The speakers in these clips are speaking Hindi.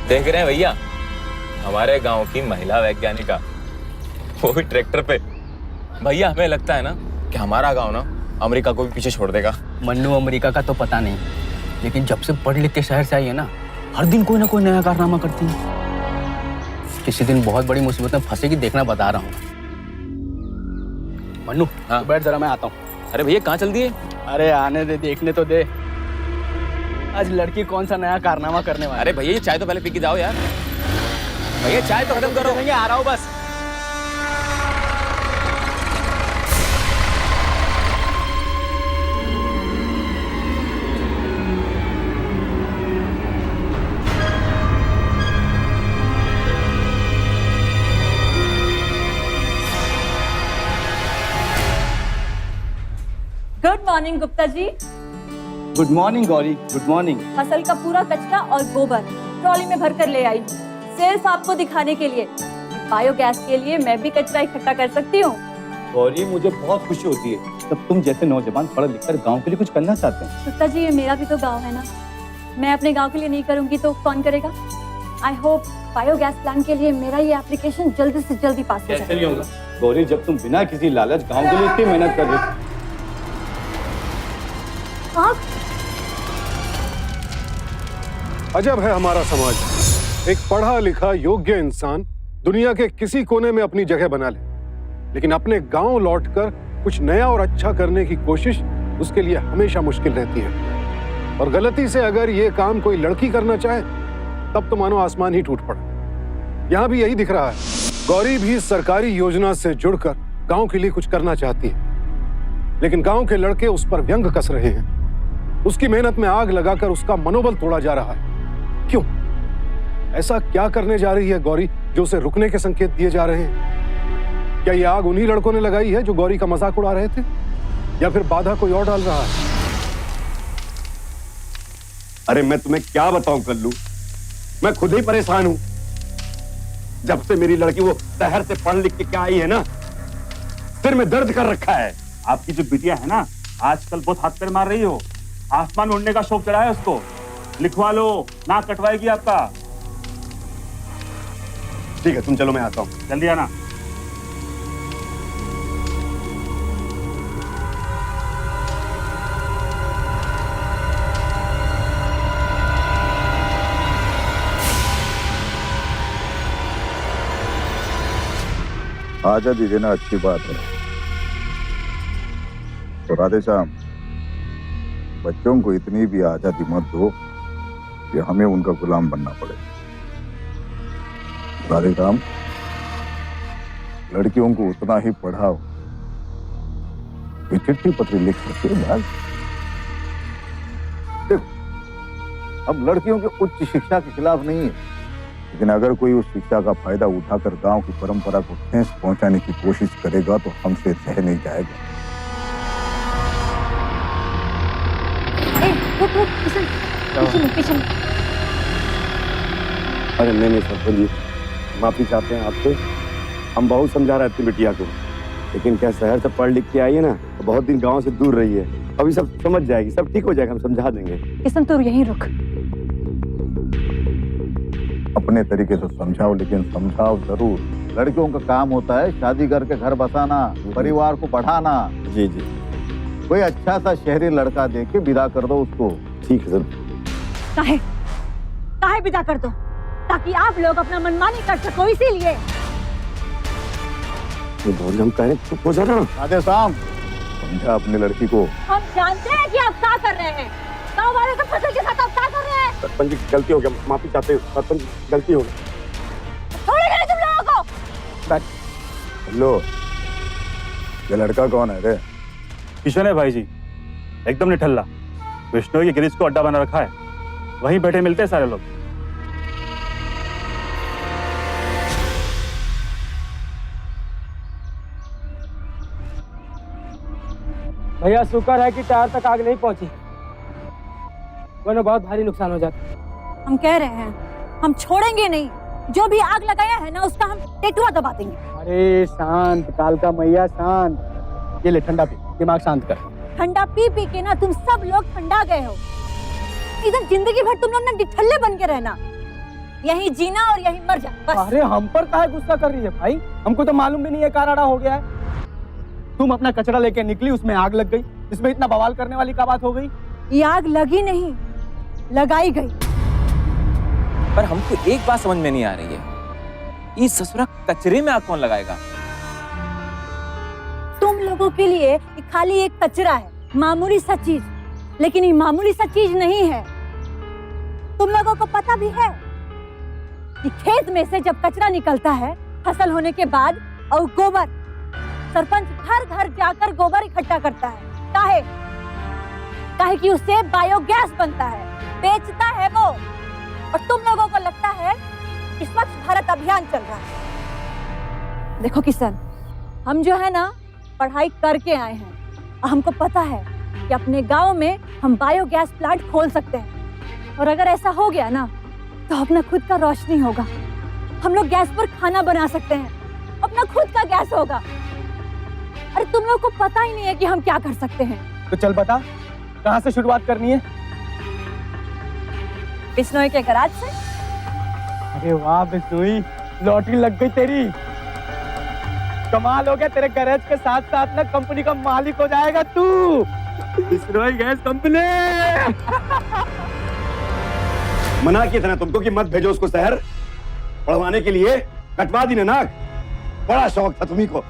देख रहे हैं भैया, हमारे गांव की महिला वैज्ञानिका, वो भी ट्रैक्टर पे। भैया हमें लगता है ना कि हमारा गांव ना अमेरिका को भी पीछे छोड़ देगा। मन्नू अमेरिका का तो पता नहीं, लेकिन जब से पढ़ लिख के शहर से आई है ना, हर दिन कोई ना कोई नया कारनामा करती है। किसी दिन बहुत बड़ी मुसीबत में फंसेगी, देखना बता रहा हूँ। मन्नू हाँ? बैठ जरा, मैं आता हूँ। अरे भैया कहाँ चल दिए? अरे आने दे, देखने तो दे। आज लड़की कौन सा नया कारनामा करने वाली। अरे भैया ये चाय तो पहले पी के जाओ यार। भैया चाय तो खत्म करो। आ रहा हूँ बस। Good morning Gupta ji. Good morning Gauri, good morning. फसल का पूरा कचरा और गोबर ट्रॉली में भर कर ले आई हूँ, सिर्फ आपको दिखाने के लिए। बायोगैस के लिए मैं भी कचरा इकट्ठा कर सकती हूँ। गौरी मुझे बहुत खुशी होती है जब तुम जैसे नौजवान पढ़ लिख कर गाँव के लिए कुछ करना चाहते हैं। गुप्ता जी, ये मेरा भी तो गाँव है ना, मैं अपने गाँव के लिए नहीं करूँगी तो कौन करेगा। आई होप बायोगैस प्लांट के लिए मेरा ये एप्लीकेशन जल्दी से जल्दी पास हो जाए। होगा गौरी, जब तुम बिना किसी लालच गाँव के लिए इतनी मेहनत कर रहे। अजब है हमारा समाज। एक पढ़ा लिखा योग्य इंसान दुनिया के किसी कोने में अपनी जगह बना ले, लेकिन अपने गांव लौटकर कुछ नया और अच्छा करने की कोशिश उसके लिए हमेशा मुश्किल रहती है। और गलती से अगर ये काम कोई लड़की करना चाहे तब तो मानो आसमान ही टूट पड़ा। यहाँ भी यही दिख रहा है। गौरी भी सरकारी योजना से जुड़कर गांव के लिए कुछ करना चाहती है, लेकिन गांव के लड़के उस पर व्यंग कस रहे हैं। उसकी मेहनत में आग लगाकर उसका मनोबल तोड़ा जा रहा है। क्यों? ऐसा क्या करने जा रही है गौरी जो उसे रुकने के संकेत दिए जा रहे हैं? क्या ये आग उन्हीं लड़कों ने लगाई है जो गौरी का मजाक उड़ा रहे थे, या फिर बाधा कोई और डाल रहा है? अरे मैं तुम्हें क्या बताऊं कल्लू, मैं खुद ही परेशान हूं। जब से मेरी लड़की वो शहर से पढ़ लिख के क्या आई है ना, सिर में दर्द कर रखा है। आपकी जो बिटिया है ना, आजकल बहुत हाथ पैर मार रही हो। आसमान में उड़ने का शौक चढ़ा है उसको। लिखवा लो, नाक कटवाएगी आपका। ठीक है, तुम चलो, मैं आता हूं। जल्दी आना। आजादी देना अच्छी बात है, तो राधे श्याम, बच्चों को इतनी भी आजादी मत दो कि हमें उनका गुलाम बनना पड़े। राधे श्याम, लड़कियों को उतना ही पढ़ाओ कि चिट्ठी पत्री लिख सकते हो। बस देखो, अब लड़कियों की उच्च शिक्षा के खिलाफ नहीं है, लेकिन अगर कोई उस शिक्षा का फायदा उठाकर गांव की परंपरा को ठेस पहुंचाने की कोशिश करेगा तो हमसे सह नहीं जाएगा। पीछे। अरे नहीं सरपंच जी, माफी चाहते हैं आपसे। हम बहुत समझा रहे थे बिटिया को, लेकिन क्या शहर से पढ़ लिख के आई है ना, तो बहुत दिन गांव से दूर रही है। अभी सब समझ जाएगी, सब ठीक हो जाएगा, हम समझा देंगे। किशन तू यहीं रुक। अपने तरीके से समझाओ, लेकिन समझाओ जरूर। लड़कियों का काम होता है शादी करके घर बसाना, परिवार को बढ़ाना। जी जी, कोई अच्छा सा शहरी लड़का देख के विदा कर दो उसको। ठीक है सर। काहे विदा कर दो, ताकि आप लोग अपना मनमानी कर सको, इसीलिए। हम कहें चुप हो जाना। राधे श्याम, समझा अपनी लड़की को। हम जानते हैं कि आप क्या कर रहे हैं। गाँव वाले सब फसल के साथ आप क्या कर रहे हैं। सरपंच जी गलती हो गया, माफी चाहते हैं सरपंच जी, गलती हो गई। छोड़ेंगे नहीं तुम लोगों को। हेलो, ये लड़का कौन है रे? किशन है भाई जी, एकदम निठल्ला। विष्णु की गिरीश को अड्डा बना रखा है, वहीं बैठे मिलते हैं सारे लोग। भैया शुक्र है कि टायर तक आग नहीं पहुंची, वरना बहुत भारी नुकसान हो जाता। हम कह रहे हैं, हम छोड़ेंगे नहीं। जो भी आग लगाया है ना, उसका हम टेटुआ दबा देंगे। अरे शांत, कालका मैया शांत। ये ले ठंडा पी, दिमाग शांत कर। ठंडा पी पी के ना तुम सब लोग ठंडा गए हो। इधर जिंदगी भर तुम लोग ना डिठल्ले बन के रहना। यहीं जीना और यहीं मर जा बस। अरे हम पर काहे गुस्सा कर रही है भाई? हमको तो मालूम भी नहीं है काराड़ा हो गया है। तुम अपना कचरा लेके निकली, उसमें आग लग गई, इसमें इतना बवाल करने वाली क्या बात हो गई? ये आग लगी नहीं, लगाई गई। पर हमको एक बात समझ में नहीं आ रही है, ये ससुरा कचरे में आग कौन लगाएगा? तुम लोगों के लिए ये खाली एक कचरा है, मामूली सा चीज, लेकिन ये मामूली सा चीज नहीं है। तुम लोगों को पता भी है कि खेत में से जब कचरा निकलता है फसल होने के बाद, और गोबर, सरपंच घर घर जाकर गोबर इकट्ठा करता है। काहे कि उससे बायोगैस बनता है, बेचता है वो। और तुम लोगों को लगता है कि स्वच्छ भारत अभियान चल रहा है। देखो किशन, हम जो है ना पढ़ाई करके आए हैं, और हमको पता है कि अपने गांव में हम बायोगैस प्लांट खोल सकते हैं। और अगर ऐसा हो गया ना तो अपना खुद का रोशनी होगा, हम लोग गैस पर खाना बना सकते हैं, अपना खुद का गैस होगा। अरे तुम लोग को पता ही नहीं है कि हम क्या कर सकते हैं। तो चल बता, कहाँ से शुरुआत करनी है? बिश्नोई के गराज से। अरे वाह बिश्नोई, लॉटरी लग गई तेरी। कमाल हो गया, तेरे गैरेज के साथ साथ ना कंपनी का मालिक हो जाएगा तू। Bishnoi gas company. मना किया था ना तुमको कि मत भेजो उसको शहर पढ़वाने के लिए, कटवा दी ना नाक। बड़ा शौक था तुम्ही को,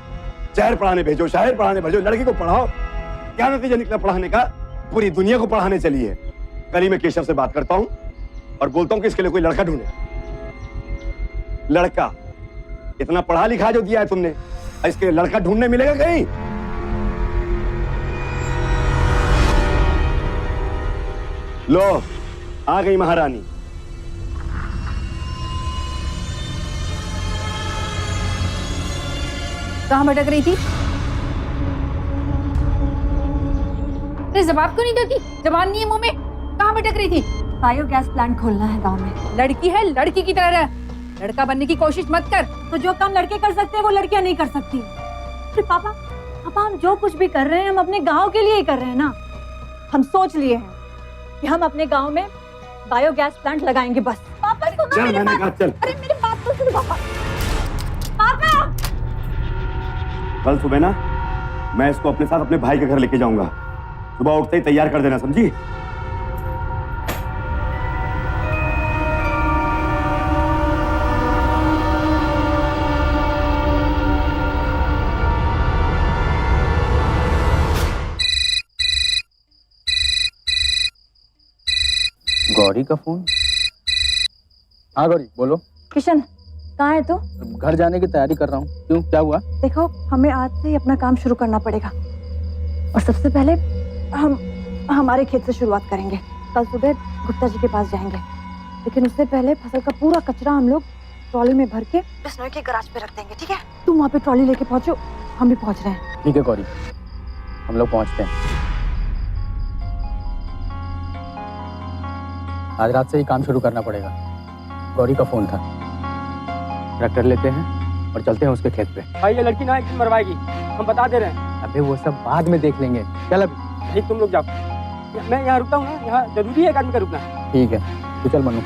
शहर पढ़ाने भेजो, शहर पढ़ाने भेजो, लड़की को पढ़ाओ। क्या नतीजा निकला पढ़ाने का? पूरी दुनिया को पढ़ाने चली है। कल ही मैं केशव से बात करता हूँ और बोलता हूँ कि इसके लिए कोई लड़का ढूंढे। लड़का इतना पढ़ा लिखा जो दिया है तुमने, इसके लिए लड़का ढूंढने मिलेगा कहीं? लो आ गई महारानी। कहाँ भटक रही थी? अरे जवाब क्यों नहीं देती? जबान नहीं है मुंह में, कहाँ भटक रही थी? बायोगैस प्लांट खोलना है गांव में। लड़की है, लड़की की तरह रह। लड़का बनने की कोशिश मत कर। तो जो काम लड़के कर सकते हैं वो लड़कियां नहीं कर सकती। फिर पापा हम जो कुछ भी कर रहे हैं हम अपने गांव के लिए ही कर रहे हैं ना। हम सोच लिए हैं कि हम अपने गांव में बायोगैस प्लांट लगाएंगे बस। पापा चल मैंने कहा चल। अरे मेरी बात तो सुनो पापा। पापा कल सुबह ना मैं इसको अपने साथ अपने भाई के घर लेके जाऊंगा। सुबह उठते ही तैयार कर देना, समझी? गौरी का फोन। हाँ गौरी बोलो। किशन कहाँ है तू? घर जाने की तैयारी कर रहा हूँ। क्यों, क्या हुआ? देखो हमें आज से ही अपना काम शुरू करना पड़ेगा, और सबसे पहले हम हमारे खेत से शुरुआत करेंगे। कल सुबह गुप्ता जी के पास जाएंगे, लेकिन उससे पहले फसल का पूरा कचरा हम लोग ट्रॉली में भर के बिश्नोई के गराज पे रख देंगे, ठीक है? तुम वहाँ पे ट्रॉली लेके पहुंचो, हम भी पहुंच रहे हैं। ठीक है गौरी, हम लोग पहुंचते हैं। आज रात से ही काम शुरू करना पड़ेगा। गौरी का फोन था। ट्रैक्टर लेते हैं और चलते हैं उसके खेत पे। भाई ये लड़की ना एक दिन मरवाएगी, हम बता दे रहे हैं। अबे वो सब बाद में देख लेंगे, चल अभी। ठीक, तुम लोग जाओ। मैं यहाँ रुकता हूँ ना, यहाँ जरूरी है एक आदमी का रुकना। ठीक है, तो चल मनु।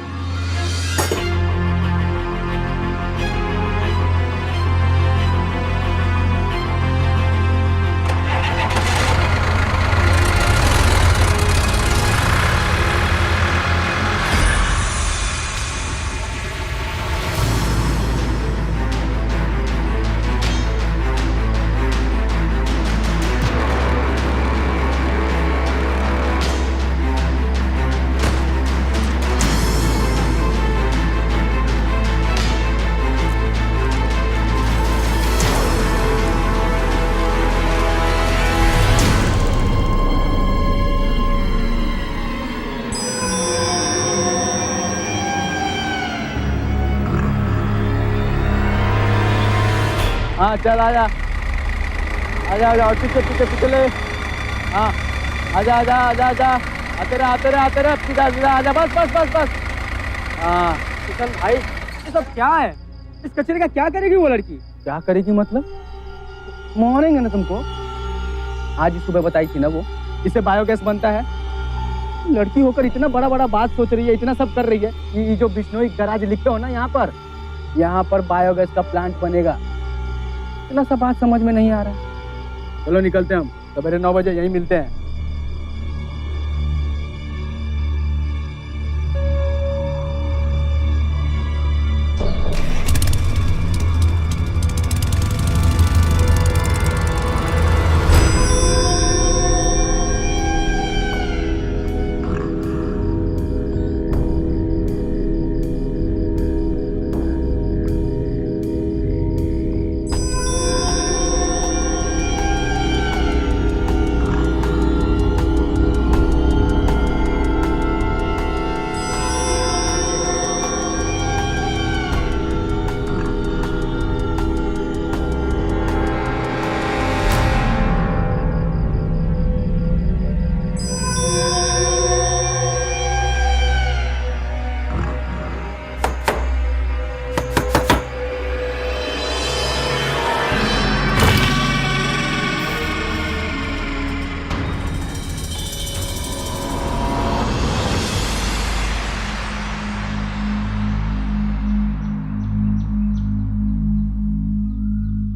हाँ चल आजा आजा आजा, और पीछे पीछे पीछे ले। हाँ आजा आजा आजा आजा, आते रहे सीधा सीधा आजा, बस बस बस बस। हाँ किशन भाई ये सब क्या है? इस कचरे का क्या करेगी वो लड़की? क्या करेगी मतलब? मारेंगे ना तुमको। आज ही सुबह बताई थी ना वो, इससे बायोगैस बनता है। लड़की होकर इतना बड़ा बड़ा बात सोच रही है, इतना सब कर रही है। ये जो बिश्नोई गराज लिखते हो ना, यहाँ पर बायोगैस का प्लांट बनेगा। इतना सब बात समझ में नहीं आ रहा। चलो निकलते हैं हम, सवेरे 9 बजे यहीं मिलते हैं।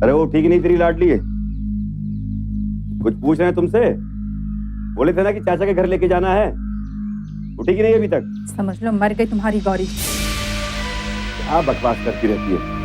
अरे वो ठीक नहीं तेरी लाडली है, कुछ पूछ रहे हैं तुमसे? बोले थे ना कि चाचा के घर लेके जाना है, उठी कि नहीं अभी तक? समझ लो मर गई तुम्हारी गौरी। क्या बकवास करती रहती है।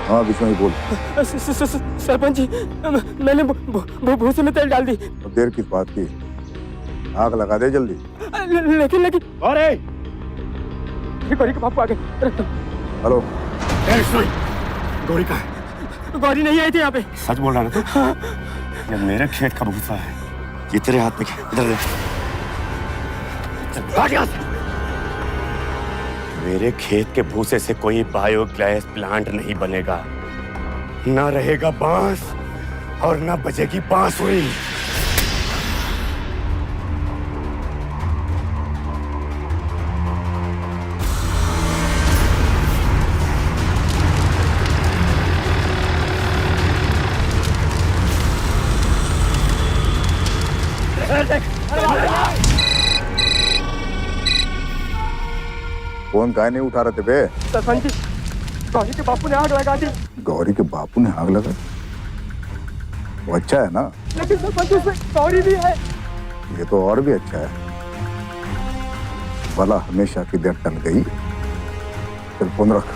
हाँ बिश्नोई बोल। सरपंच जी, मैंने भूसे में तेल डाल दी। तो देर किस बात की, आग लगा दे जल्दी। लेकिन अरे गौरी के बापू आ गए। हेलो गौरी कहाँ है? गौरी नहीं आई थी यहाँ पे। सच बोल रहा है तू? ये मेरे खेत का भूसा है, ये तेरे हाथ में क्या? इधर देख। भाग यहाँ से। मेरे खेत के भूसे से कोई बायोगैस प्लांट नहीं बनेगा, ना रहेगा बांस और ना बजेगी बांसुरी। फोन काहे नहीं उठा रहे थे बे? सरपंच जी, गौरी के बापू ने आग लगा दी। गौरी के बापू ने आग लगा? वो अच्छा है ना? लेकिन सरपंच जी, उसमें गौरी भी है। ये तो और भी अच्छा है। भला हमेशा की देर टल गई। चल फोन रख।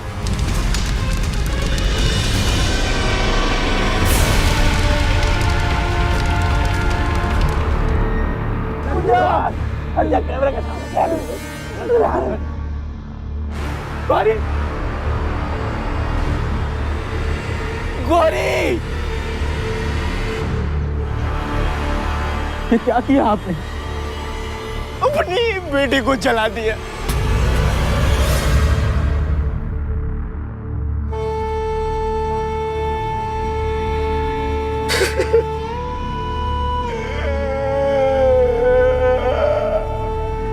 गौरी गौरी ये क्या किया आपने? अपनी बेटी को जला दिया।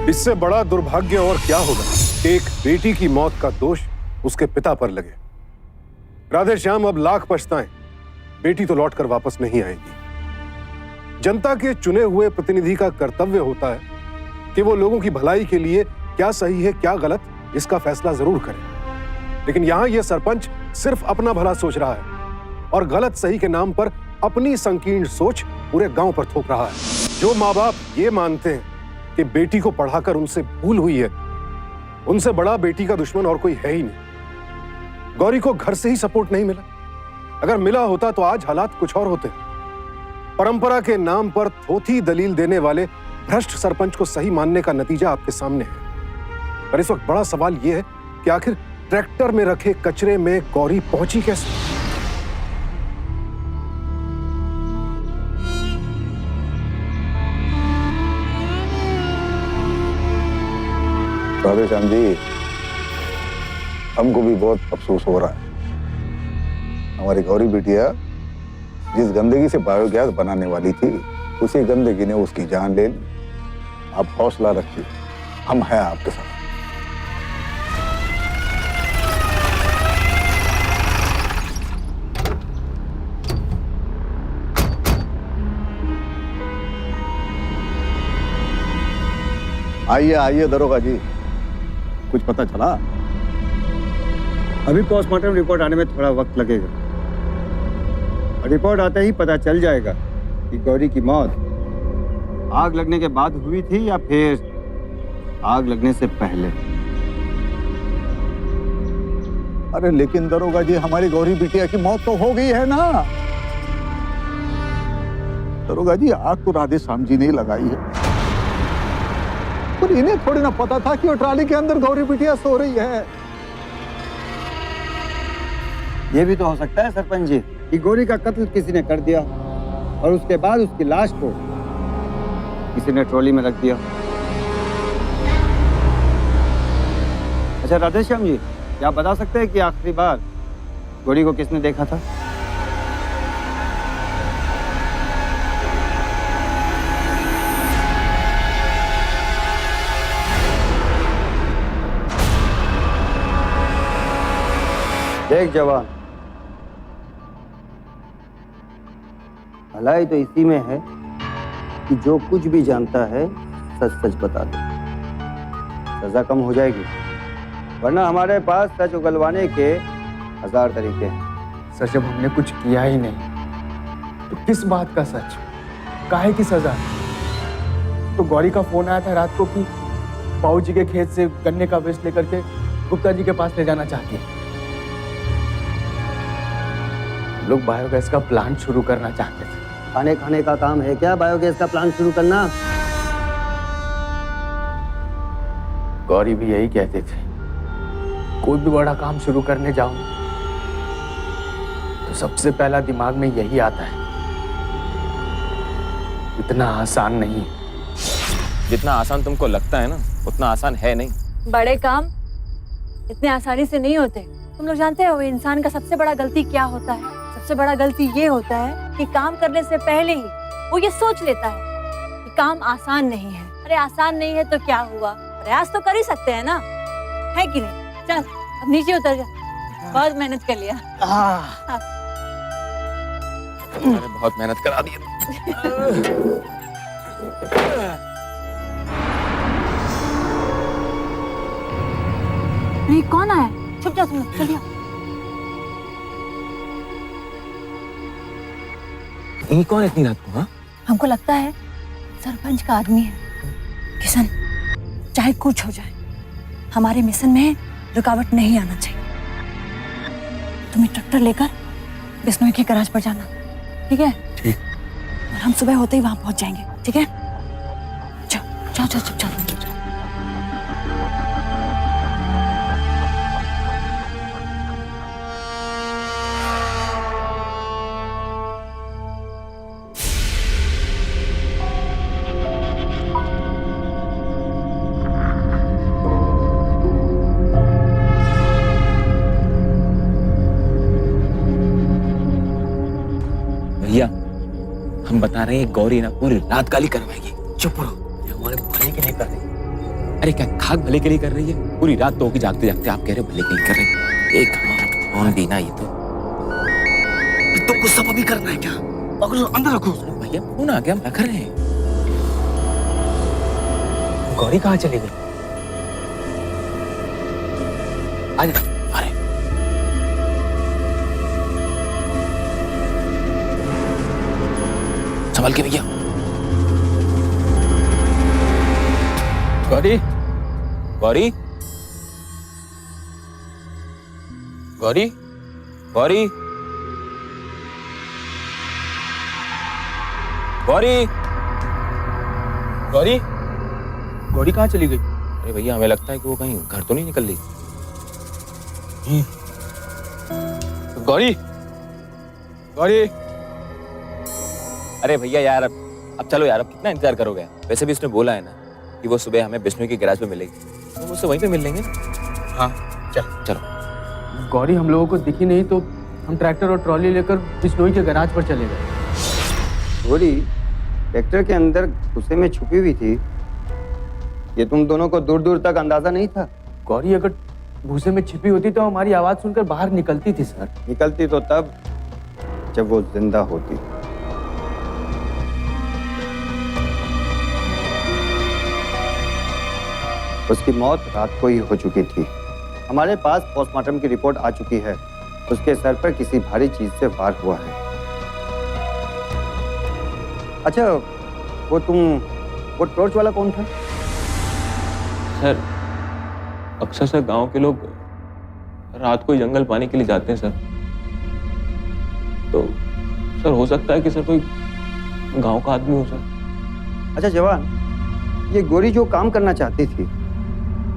इससे बड़ा दुर्भाग्य और क्या होगा कि एक बेटी की मौत का दोष उसके पिता पर लगे। राधे श्याम अब लाख पछताएं, बेटी तो लौटकर वापस नहीं आएगी। जनता के चुने हुए प्रतिनिधि का कर्तव्य होता है कि वो लोगों की भलाई के लिए क्या सही है क्या गलत इसका फैसला जरूर करे। लेकिन यहां यह सरपंच सिर्फ अपना भला सोच रहा है और गलत सही के नाम पर अपनी संकीर्ण सोच पूरे गांव पर थोप रहा है। जो माँ बाप ये मानते हैं कि बेटी को पढ़ाकर उनसे भूल हुई है, उनसे बड़ा बेटी का दुश्मन और कोई है ही नहीं। गौरी को घर से ही सपोर्ट नहीं मिला। अगर मिला होता तो आज हालात कुछ और होते। परंपरा के नाम पर थोथी दलील देने वाले भ्रष्ट सरपंच को सही मानने का नतीजा आपके सामने है। पर इस वक्त बड़ा सवाल यह है कि आखिर ट्रैक्टर में रखे कचरे में गौरी पहुंची कैसे? राधे श्याम जी, हमको भी बहुत अफसोस हो रहा है। हमारी गौरी बिटिया जिस गंदगी से बायोगैस बनाने वाली थी, उसी गंदगी ने उसकी जान ले ली। आप हौसला रखिए, हम हैं आपके साथ। आइए आइए दरोगा जी, कुछ पता चला? अभी पोस्टमार्टम रिपोर्ट आने में थोड़ा वक्त लगेगा। रिपोर्ट आते ही पता चल जाएगा कि गौरी की मौत आग लगने के बाद हुई थी या फिर आग लगने से पहले। अरे लेकिन दरोगा जी, हमारी गौरी बिटिया की मौत तो हो गई है ना। दरोगा जी, आग तो राधे श्याम जी ने लगाई है, पर इन्हें थोड़ी ना पता था कि वो ट्राली के अंदर गौरी बिटिया सो रही है। ये भी तो हो सकता है सरपंच जी कि गौरी का कत्ल किसी ने कर दिया और उसके बाद उसकी लाश को किसी ने ट्रॉली में रख दिया। अच्छा राधे श्याम जी, क्या आप बता सकते हैं कि आखिरी बार गौरी को किसने देखा था? देख जवान, भलाई तो इसी में है कि जो कुछ भी जानता है सच सच बता दे, सजा कम हो जाएगी। वरना हमारे पास सच उगलवाने के 1000 तरीके हैं। सर, जब हमने कुछ किया ही नहीं तो किस बात का सच, काहे की सजा? तो गौरी का फोन आया था रात को कि बाबू जी के खेत से गन्ने का वेस्ट लेकर के गुप्ता जी के पास ले जाना चाहती है। लोग बायोगैस का प्लांट शुरू करना चाहते थे। खाने खाने का काम है क्या बायोगैस का प्लांट शुरू करना? गौरी भी यही कहते थे, कोई भी बड़ा काम शुरू करने जाओ तो सबसे पहला दिमाग में यही आता है, इतना आसान नहीं है। जितना आसान तुमको लगता है ना, उतना आसान है नहीं। बड़े काम इतने आसानी से नहीं होते। तुम लोग जानते हो इंसान का सबसे बड़ा गलती क्या होता है? सबसे बड़ा गलती ये होता है कि काम करने से पहले ही वो ये सोच लेता है कि काम आसान नहीं है। अरे आसान नहीं है तो क्या हुआ, प्रयास तो कर ही सकते हैं ना, है कि नहीं? चल अब नीचे उतर जा, बहुत मेहनत कर लिया। मैंने बहुत मेहनत करा दी। नहीं, कौन आया? छुप जा तुम लोग, चलिए। ये कौन इतनी रात को? हाँ, हमको लगता है सरपंच का आदमी है। किशन, चाहे कुछ हो जाए हमारे मिशन में रुकावट नहीं आना चाहिए। तुम्हें ट्रैक्टर लेकर बिश्नोई के गैराज पर जाना, ठीक है? ठीक। और हम सुबह होते ही वहां पहुंच जाएंगे, ठीक है? जाओ जाओ जाओ, चलो। हम बता रहे हैं गौरी ना पूरी रात गाली करवाएगी। चुप रहो, ये हमारे भले के लिए कर रही है। अरे क्या खाक भले के लिए कर रही है? पूरी रात तो होगी जागते जागते, आप कह रहे हो भले के लिए कर रही है। एक फोन भी ना, ये तो गुस्सा भी करना है क्या? पकड़ो अंदर रखो। भैया फोन आ गया, हम रख रहे हैं। गौरी कहाँ चली गई? अरे संभल के भैया। गौरी गौरी गौरी गौरी गौरी गौरी गौरी कहाँ चली गई? अरे भैया हमें लगता है कि वो कहीं घर तो नहीं निकल रही। गौरी गौरी। अरे भैया यार अब चलो यार, अब कितना इंतजार करोगे? वैसे भी उसने बोला है ना कि वो सुबह हमें बिश्नोई के गैराज पे मिलेगी, तो उससे वहीं पे मिल लेंगे। हाँ चलो। गौरी हम लोगों को दिखी नहीं तो हम ट्रैक्टर और ट्रॉली लेकर बिश्नोई के गैराज पर चले गए। गौरी ट्रैक्टर के अंदर गुस्से में छुपी हुई थी, ये तुम दोनों को दूर दूर तक अंदाजा नहीं था? गौरी अगर भूसे में छिपी होती तो हमारी आवाज सुनकर बाहर निकलती थी सर। निकलती तो तब जब वो जिंदा होती। उसकी मौत रात को ही हो चुकी थी। हमारे पास पोस्टमार्टम की रिपोर्ट आ चुकी है। उसके सर पर किसी भारी चीज से वार हुआ है। अच्छा वो टॉर्च वाला कौन था? सर अक्सर सर गांव के लोग रात को जंगल पानी के लिए जाते हैं सर, तो सर हो सकता है कि सर कोई गांव का आदमी हो सर। अच्छा जवान, ये गौरी जो काम करना चाहती थी,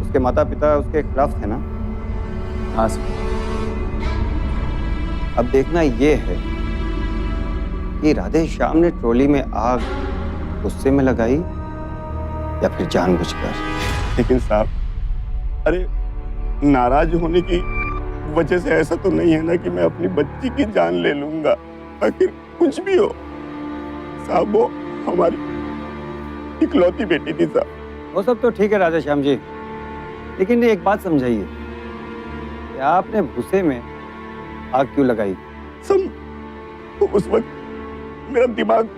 उसके माता पिता उसके खिलाफ थे ना? हाँ सर। अब देखना ये है कि राधे श्याम ने ट्रॉली में आग गुस्से में लगाई या फिर जानबूझकर। लेकिन साहब, अरे नाराज होने की वजह से ऐसा तो नहीं है ना कि मैं अपनी बच्ची की जान ले लूंगा। आखिर कुछ भी हो साहब, वो हमारी इकलौती बेटी थी साहब। वो सब तो ठीक है राधे श्याम जी, लेकिन एक बात समझाइए कि आपने भूसे में आग क्यों लगाई? उस वक्त मेरा दिमाग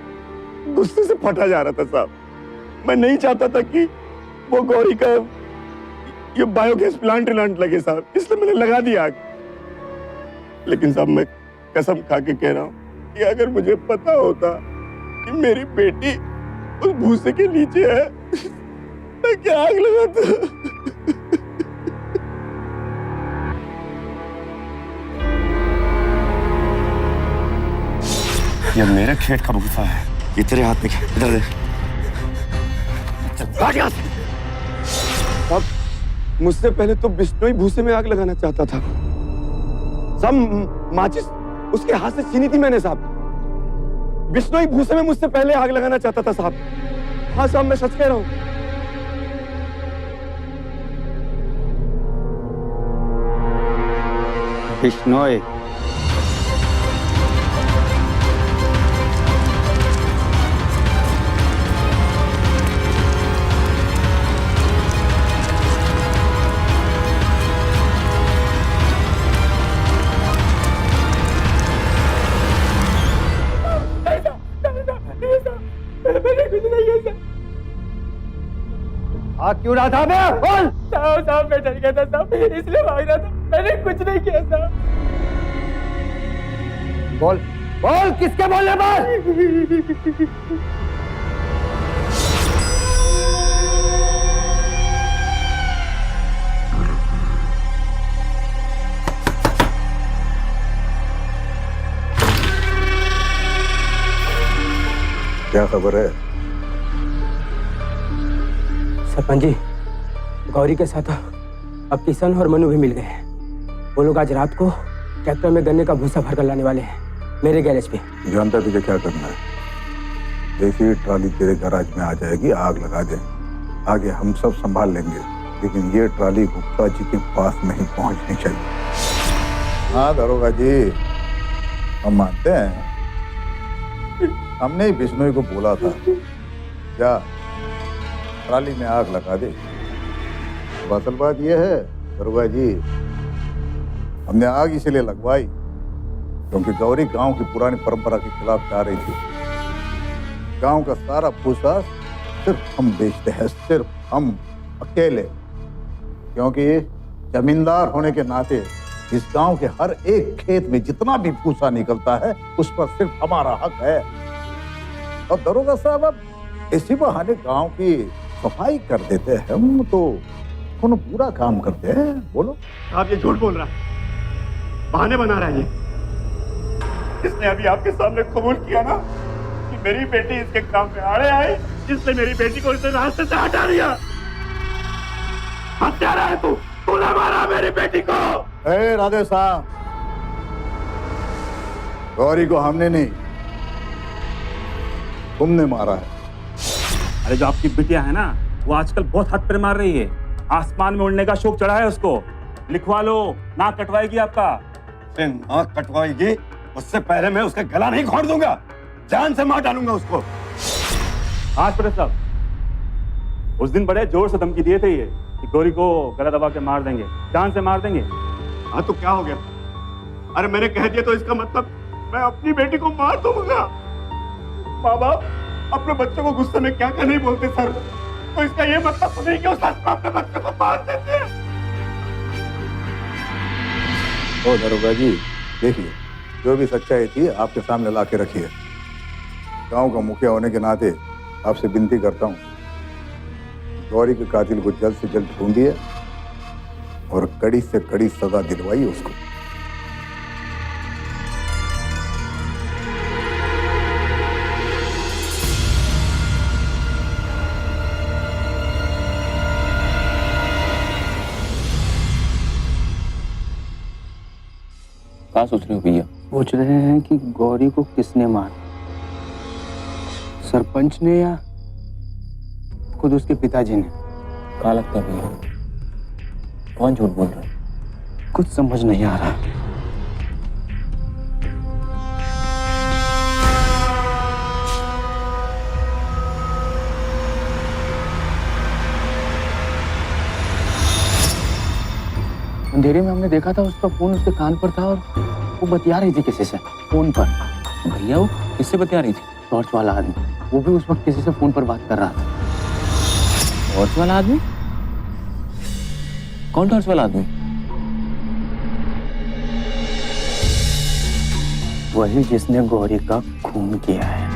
गुस्से से फटा जा रहा था साहब। मैं नहीं चाहता था कि वो गौरी का ये बायोगैस प्लांट लगे साहब, इसलिए मैंने लगा दिया आग। लेकिन साहब मैं कसम खा के कह रहा हूँ कि अगर मुझे पता होता कि मेरी बेटी उस भूसे के नीचे है मैं क्या आग लगाता। ये मेरे खेत का भूसा है, ये तेरे हाथ में इधर दे। अब मुझसे पहले तो बिश्नोई भूसे में आग लगाना चाहता था। सब माचिस उसके हाथ से छीनी थी मैंने साहब। बिश्नोई भूसे में मुझसे पहले आग लगाना चाहता था साहब। हाँ साहब, मैं सच कह रहा हूँ। बिश्नोई आग क्यों रहा था? मैं बोल। साहब मैं डर गया था साहब, इसलिए भाग रहा था, मैंने कुछ नहीं किया साहब। बोल बोल, किसके बोलने पर? क्या खबर है? सरपंच जी, गौरी के साथ अब किशन और मनु भी मिल गए हैं। वो लोग आज रात को ट्रैक्टर में गन्ने का भूसा भरकर लाने वाले हैं मेरे गैरेज पे। जानता तुझे क्या करना है? जैसे ट्रॉली तेरे गैराज में आ जाएगी, आग लगा दे। आगे हम सब संभाल लेंगे, लेकिन ये ट्रॉली गुप्ता जी के पास नहीं पहुंचनी चाहिए। हाँ दरोगा जी, हम मानते हैं, हमने ही बिश्नोई को बोला था क्या ट्राली में आग लगा दे। अब असल बात यह है दरोगा जी, हमने आग इसलिए लगवाई क्योंकि गौरी गांव की पुरानी परंपरा के खिलाफ जा रही थी। गांव का सारा भूसा सिर्फ हम बेचते हैं, सिर्फ हम अकेले, क्योंकि जमींदार होने के नाते इस गांव के हर एक खेत में जितना भी भूसा निकलता है उस पर सिर्फ हमारा हक है। और दरोगा साहब अब इसी बहाने गांव की सफाई कर देते हैं हम, तो कौन पूरा काम करते हैं। बोलो आप ये झूठ बोल रहा है, बहाने बना रहा है ये। इसने अभी आपके सामने कबूल किया ना कि मेरी बेटी इसके काम में आड़े आई, जिसने मेरी बेटी को इसने रास्ते से हटा दिया। हत्यारा है तूने मारा मेरी बेटी को। ए राधे साहब, गौरी को हमने नहीं तुमने मारा है। अरे जो आपकी बिटिया है ना, वो आजकल बहुत हद पर मार रही है। आसमान में उड़ने का शौक चढ़ा है उसको। लिखवा लो, नाक कटवाएगी आपका। नाक कटवाएगी उससे पहले मैं उसका गला नहीं खोड़ दूंगा, जान से मार डालूंगा उसको। हाँ पटेल साहब, उस दिन बड़े जोर से धमकी दिए थे ये कि गौरी को गला दबा के मार देंगे, जान से मार देंगे। हाँ तो क्या हो गया? अरे मैंने कह दिया तो इसका मतलब मैं अपनी बेटी को मार दूंगा। माँ बाप अपने बच्चों को गुस्से में क्या क्या नहीं बोलते सर, तो इसका ये मतलब तो नहीं कि उस अपने बच्चों को मार देते हैं। ओ दरोगा जी, देखिए जो भी सच्चाई थी आपके सामने ला के रखिए। गांव का मुखिया होने के नाते आपसे विनती करता हूँ, गौरी के कातिल को जल्द से जल्द ढूंढिए और कड़ी से कड़ी सजा दिलवाइए उसको। क्या सोच रहे हो भैया? पूछ रहे हैं कि गौरी को किसने मारा, सरपंच ने या खुद उसके पिताजी ने? क्या लगता है भैया, कौन झूठ बोल रहा है? कुछ समझ नहीं आ रहा। अंधेरे में हमने देखा था उसका फोन उसके कान पर था और वो बतिया रही थी किसी से फोन पर। भैया वो किससे बतिया रही थी? टॉर्च वाला आदमी, वो भी उस वक्त किसी से फोन पर बात कर रहा था। टॉर्च वाला आदमी? कौन टॉर्च वाला आदमी? वही जिसने गौरी का खून किया है।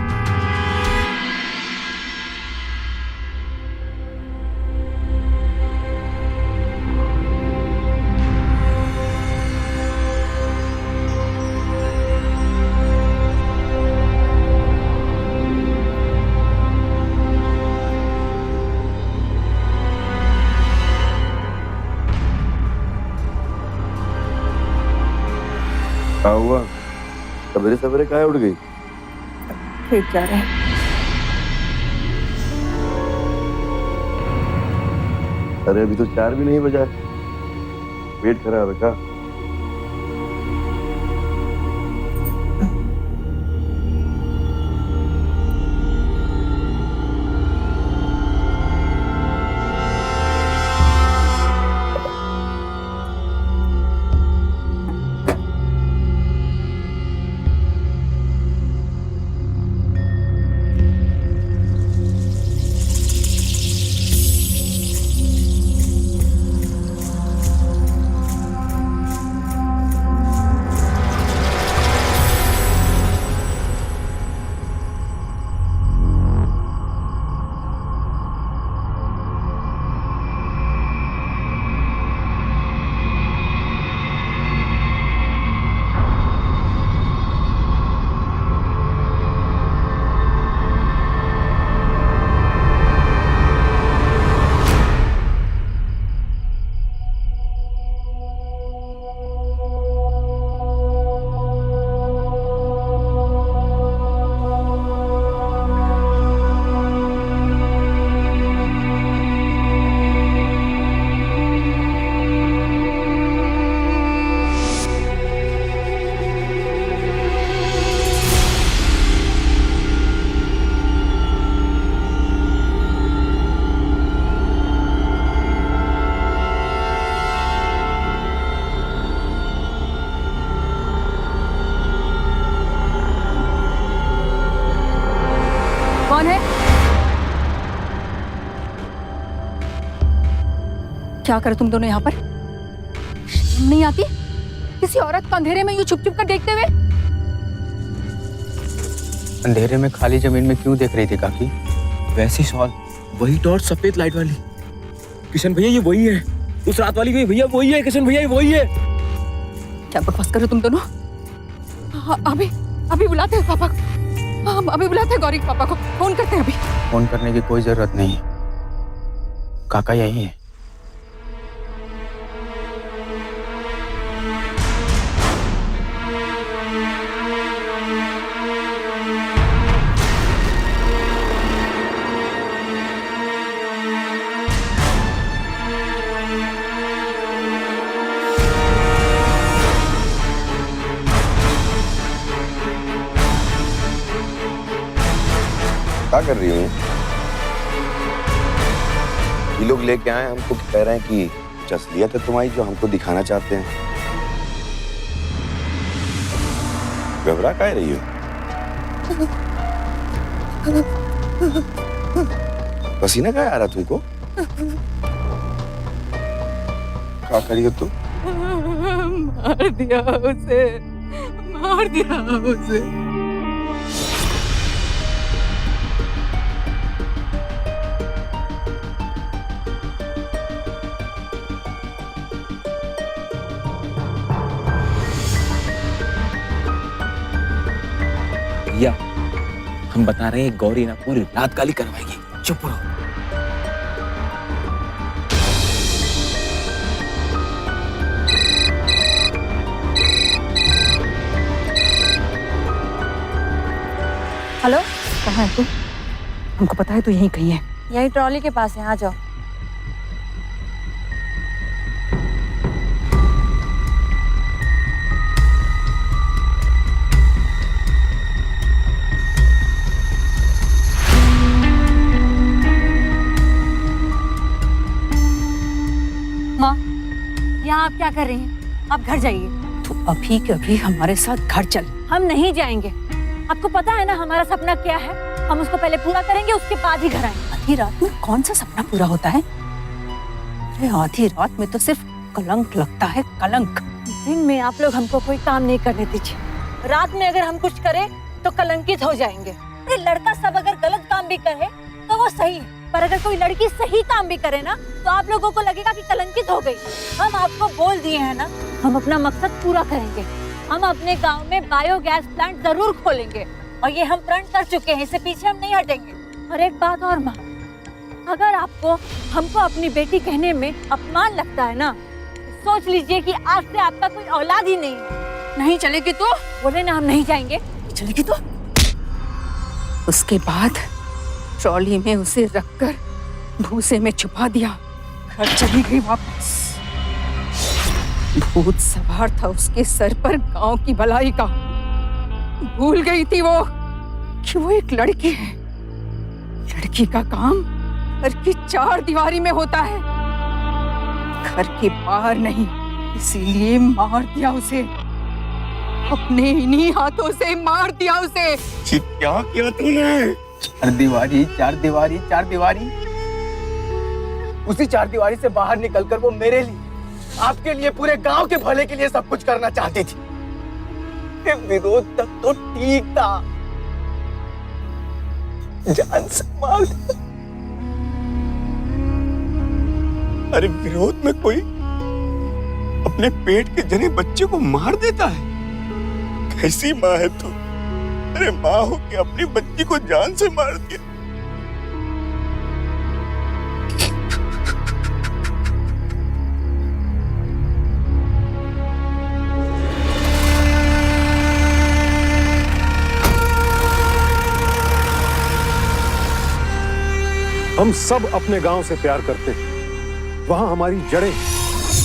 क्या हुआ? सवेरे सवेरे काहे उठ गई? खेत जा रहे हैं। अरे अभी तो 4 भी नहीं बजा, पेट खराब है क्या? क्या करे तुम दोनों यहाँ पर? शर्म नहीं आती किसी औरत को अंधेरे में यूं छुप छुप कर देखते हुए? अंधेरे में खाली जमीन में क्यों देख रही थी काकी? वैसी शॉल, वही टॉर्च सफेद लाइट वाली। किशन भैया ये वही है, उस रात वाली भी भैया वही है, किशन भैया ये वही है। क्या बकवास कर रहे हो तुम दोनों? अभी अभी बुलाते हैं पापा को। अभी बुलाते हैं गौरी के पापा को, फोन करते हैं अभी। फोन करने की कोई जरूरत नहीं, काका यही है। क्या कर रही हूँ? ये लोग लेके आए हमको, कह रहे हैं कि कुछ असलियत है तुम्हारी जो हमको दिखाना चाहते हैं। घबरा क्या रही हो? पसीना क्या आ रहा तुमको? क्या करी हो तुम? मार दिया उसे, मार दिया उसे। भैया हम बता रहे हैं, गौरी ना पूरी रात काली करवाएगी, चुप रहो। हेलो, कहाँ है तू? हमको पता है तू यहीं कहीं है। यही ट्रॉली के पास है, आ जाओ। माँ, यहाँ आप क्या कर रही हैं? आप घर जाइए। तू अभी के अभी हमारे साथ घर चल। हम नहीं जाएंगे। आपको पता है ना हमारा सपना क्या है? हम उसको पहले पूरा करेंगे, उसके बाद ही घर आएंगे। आधी रात में कौन सा सपना पूरा होता है? अरे आधी रात में तो सिर्फ कलंक लगता है, कलंक। दिन में आप लोग हमको कोई काम नहीं करने दीजिए, रात में अगर हम कुछ करें तो कलंकित हो जाएंगे। अरे लड़का सब अगर गलत काम भी करे तो वो सही है, पर अगर कोई लड़की सही काम भी करे ना तो आप लोगों को लगेगा कि कलंकित हो गई। हम आपको बोल दिए हैं ना, हम अपना मकसद पूरा करेंगे। हम अपने गांव में बायोगैस प्लांट जरूर खोलेंगे और ये हम प्रण कर चुके हैं, इससे पीछे हम नहीं हटेंगे। और एक बात और माँ, अगर आपको हमको अपनी बेटी कहने में अपमान लगता है ना, सोच लीजिए कि आज से आपका कोई औलाद ही नहीं है। नहीं चलेगी तो? बोले ना हम नहीं जाएंगे। चलेगी तो? उसके बाद ट्रॉली में उसे रखकर भूसे में छुपा दिया, घर चली गई वापस। भूत सवार था उसके सर पर गांव की भलाई का। भूल गई थी वो कि वो एक लड़की है। लड़की का काम घर की चार दीवारी में होता है, घर के बाहर नहीं। इसीलिए मार दिया उसे, अपने इन्हीं हाथों से मार दिया उसे। क्या किया तूने? चार दीवारी, चार दीवारी, चार दीवारी। उसी चार दीवारी से बाहर निकलकर वो मेरे लिए, आपके लिए, पूरे गांव के भले के लिए सब कुछ करना चाहती थी। विरोध तक तो ठीक था, जान से मार दिया। अरे विरोध में कोई अपने पेट के जने बच्चे को मार देता है? कैसी माँ है तू? अरे माँ हो के अपनी बच्ची को जान से मार दिया। हम सब अपने गांव से प्यार करते हैं, वहां हमारी जड़ें।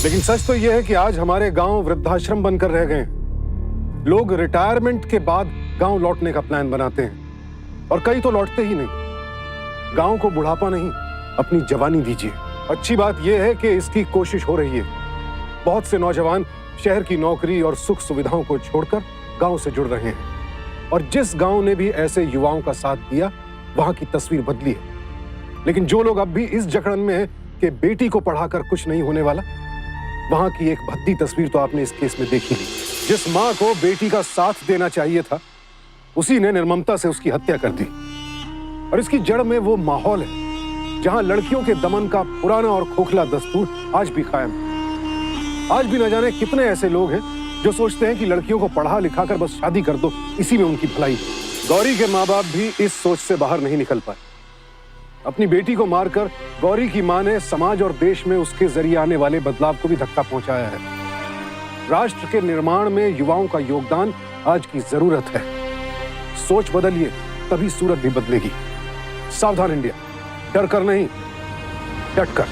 लेकिन सच तो यह है कि आज हमारे गांव वृद्धाश्रम बनकर रह गए हैं। लोग रिटायरमेंट के बाद गांव लौटने का प्लान बनाते हैं और कई तो लौटते ही नहीं। गांव को बुढ़ापा नहीं, अपनी जवानी दीजिए। अच्छी बात यह है कि इसकी कोशिश हो रही है। बहुत से नौजवान शहर की नौकरी और सुख सुविधाओं को छोड़कर गांव से जुड़ रहे हैं और जिस गांव ने भी ऐसे युवाओं का साथ दिया, वहां की तस्वीर बदली है। लेकिन जो लोग अब भी इस जकड़न में हैं, कि बेटी को पढ़ाकर कुछ नहीं होने वाला, वहां की एक भद्दी तस्वीर तो आपने इस केस में देखी ली। जिस मां को बेटी का साथ देना चाहिए था, उसी ने निर्ममता से उसकी हत्या कर दी। और इसकी जड़ में वो माहौल है जहां लड़कियों के दमन का पुराना और खोखला दस्तूर आज भी कायम है। आज भी न जाने कितने ऐसे लोग हैं जो सोचते हैं कि लड़कियों को पढ़ा लिखा कर बस शादी कर दो, इसी में उनकी भलाई है। गौरी के माँ बाप भी इस सोच से बाहर नहीं निकल पाए। अपनी बेटी को मारकर गौरी की मां ने समाज और देश में उसके जरिए आने वाले बदलाव को भी धक्का पहुंचाया है। राष्ट्र के निर्माण में युवाओं का योगदान आज की जरूरत है। सोच बदलिए, तभी सूरत भी बदलेगी। सावधान इंडिया, डर कर नहीं, डट कर।